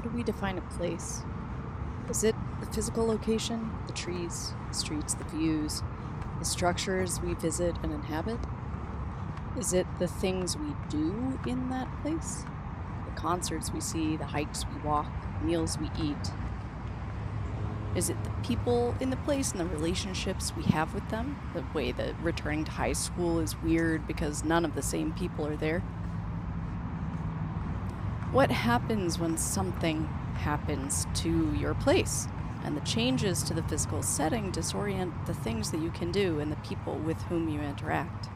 do we define a place? Is it the physical location, the trees, the streets, the views, the structures we visit and inhabit? Is it the things we do in that place? The concerts we see, the hikes we walk, the meals we eat? Is it the people in the place and the relationships we have with them? The way that returning to high school is weird because none of the same people are there? What happens when something happens to your place, and the changes to the physical setting disorient the things that you can do and the people with whom you interact?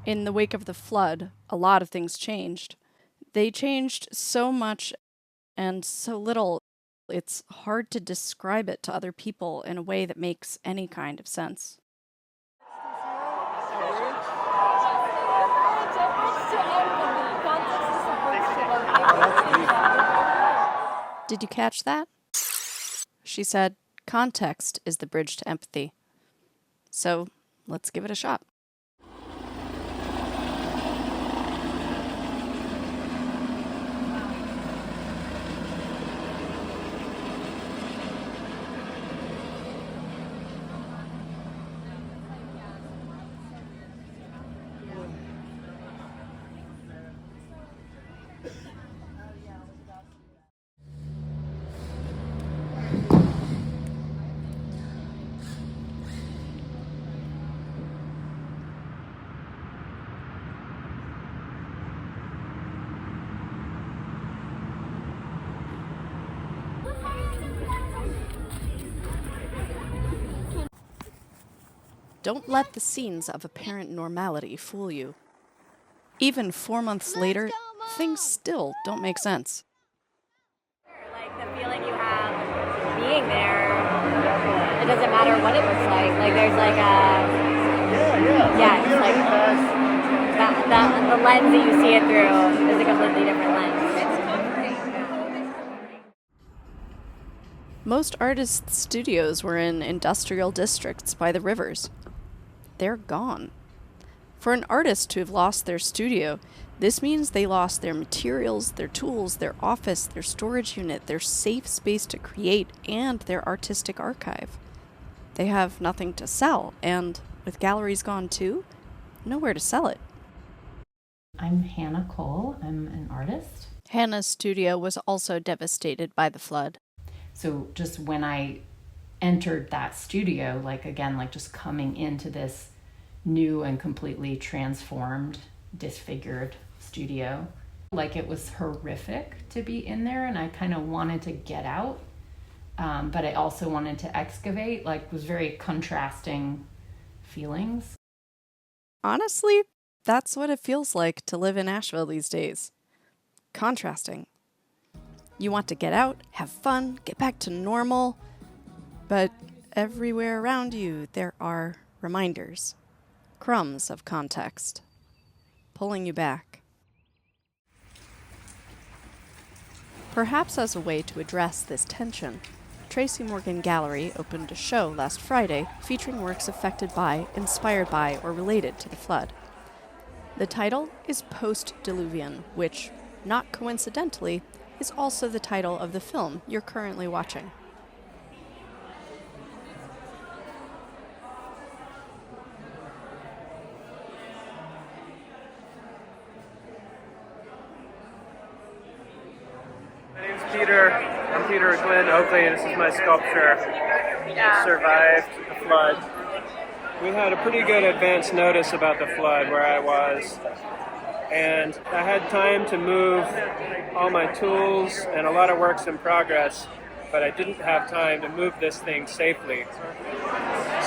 In the wake of the flood, a lot of things changed. They changed so much and so little, it's hard to describe it to other people in a way that makes any kind of sense. Did you catch that? She said, context is the bridge to empathy. So let's give it a shot. Don't let the scenes of apparent normality fool you. Even 4 months later, things still don't make sense. Like the feeling you have being there, it doesn't matter what it looks like. Like there's like it's like that the lens that you see it through is a completely different lens. Most artists' studios were in industrial districts by the rivers. They're gone. For an artist to have lost their studio, this means they lost their materials, their tools, their office, their storage unit, their safe space to create, and their artistic archive. They have nothing to sell, and with galleries gone too, nowhere to sell it. I'm Hannah Cole. I'm an artist. Hannah's studio was also devastated by the flood. So just when I entered that studio, like just coming into this new and completely transformed, disfigured studio, like it was horrific to be in there, and I kind of wanted to get out, but I also wanted to excavate. Like, it was very contrasting feelings. Honestly, that's what it feels like to live in Asheville these days. Contrasting. You want to get out, have fun, get back to normal, but everywhere around you there are reminders, crumbs of context, pulling you back. Perhaps as a way to address this tension, Tracy Morgan Gallery opened a show last Friday featuring works affected by, inspired by, or related to the flood. The title is Post-Diluvian, which, not coincidentally, is also the title of the film you're currently watching. My name's Peter. I'm Peter Quinn Oakley, and this is my sculpture. It survived the flood. We had a pretty good advance notice about the flood where I was, and I had time to move all my tools and a lot of works in progress, but I didn't have time to move this thing safely.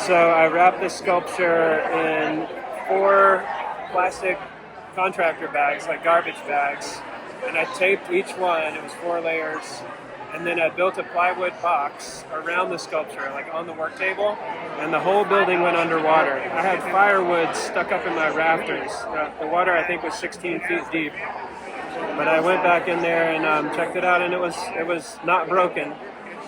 So I wrapped this sculpture in 4 plastic contractor bags, like garbage bags, and I taped each one. It was 4 layers, and then I built a plywood box around the sculpture, like on the work table, and the whole building went underwater. I had firewood stuck up in my rafters. The water, I think, was 16 feet deep. But I went back in there and checked it out, and it was not broken.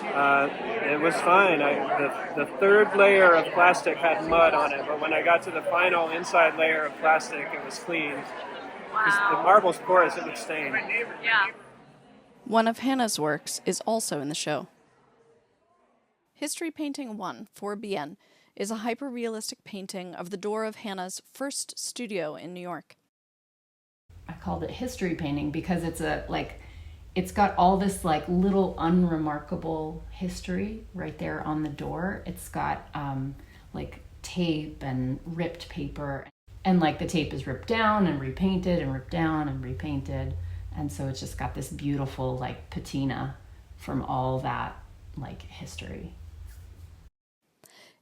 It was fine. The 3rd layer of plastic had mud on it, but when I got to the final inside layer of plastic, it was clean. Because the marble's porous, it would stain. Yeah. One of Hannah's works is also in the show. History Painting 1, 4BN, is a hyper-realistic painting of the door of Hannah's first studio in New York. I called it history painting because it's got all this like little unremarkable history right there on the door. It's got like tape and ripped paper, and like the tape is ripped down and repainted and ripped down and repainted, and so it's just got this beautiful like patina from all that like history.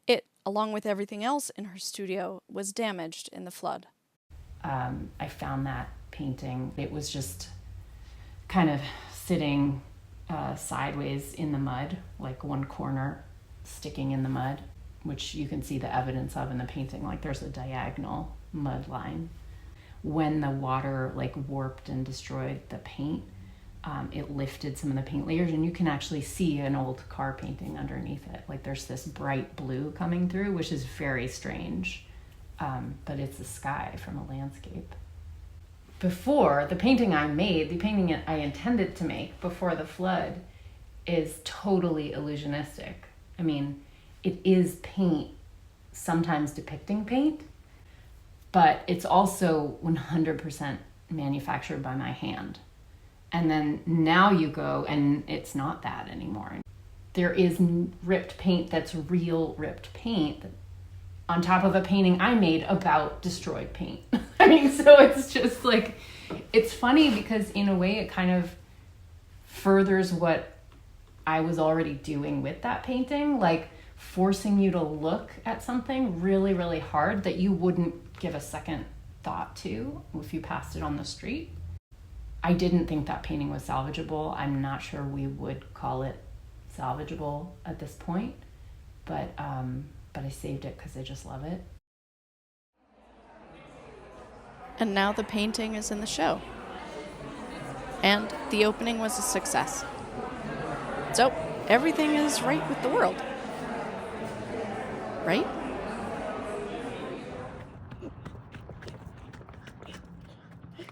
It, along with everything else in her studio, was damaged in the flood. I found that painting. It was just kind of sitting sideways in the mud, like one corner sticking in the mud, which you can see the evidence of in the painting. Like there's a diagonal mud line. When the water like warped and destroyed the paint, it lifted some of the paint layers, and you can actually see an old car painting underneath it. Like there's this bright blue coming through, which is very strange, but it's the sky from a landscape. Before, the painting I made, the painting I intended to make before the flood, is totally illusionistic. I mean, it is paint, sometimes depicting paint, but it's also 100% manufactured by my hand. And then now you go and it's not that anymore. There is ripped paint that's real ripped paint on top of a painting I made about destroyed paint. I mean, so it's just like, it's funny because in a way it kind of furthers what I was already doing with that painting, like forcing you to look at something really, really hard that you wouldn't give a second thought to if you passed it on the street. I didn't think that painting was salvageable. I'm not sure we would call it salvageable at this point, but I saved it because I just love it. And now the painting is in the show. And the opening was a success. So, everything is right with the world. Right?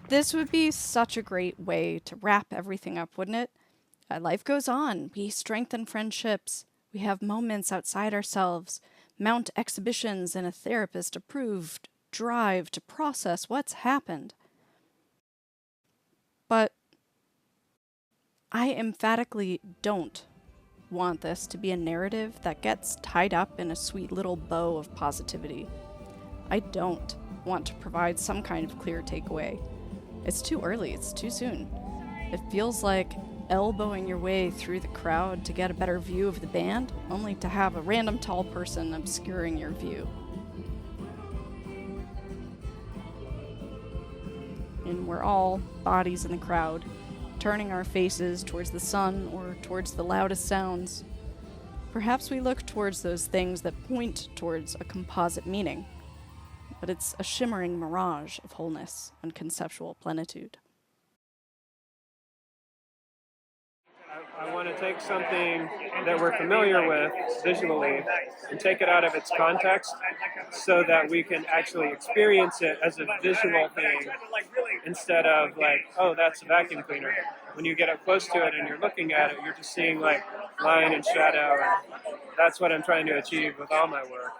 This would be such a great way to wrap everything up, wouldn't it? Life goes on. We strengthen friendships. We have moments outside ourselves, mount exhibitions in a therapist-approved drive to process what's happened. But I emphatically don't want this to be a narrative that gets tied up in a sweet little bow of positivity. I don't want to provide some kind of clear takeaway. It's too early, it's too soon. It feels like elbowing your way through the crowd to get a better view of the band, only to have a random tall person obscuring your view. And we're all bodies in the crowd, turning our faces towards the sun or towards the loudest sounds. Perhaps we look towards those things that point towards a composite meaning, but it's a shimmering mirage of wholeness and conceptual plenitude. I want to take something that we're familiar with visually and take it out of its context so that we can actually experience it as a visual thing instead of like, oh, that's a vacuum cleaner. When you get up close to it and you're looking at it, you're just seeing like line and shadow. And that's what I'm trying to achieve with all my work.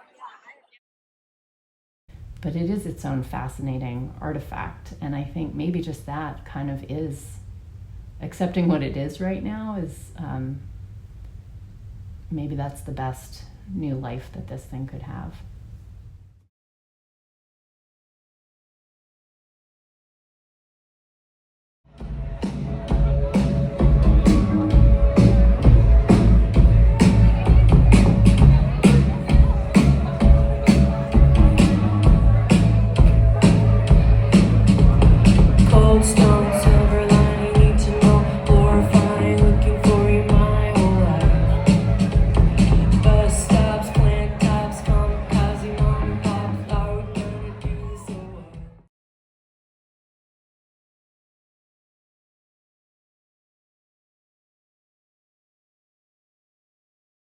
But it is its own fascinating artifact, and I think maybe just that kind of is accepting what it is right now is maybe that's the best new life that this thing could have. Cold stones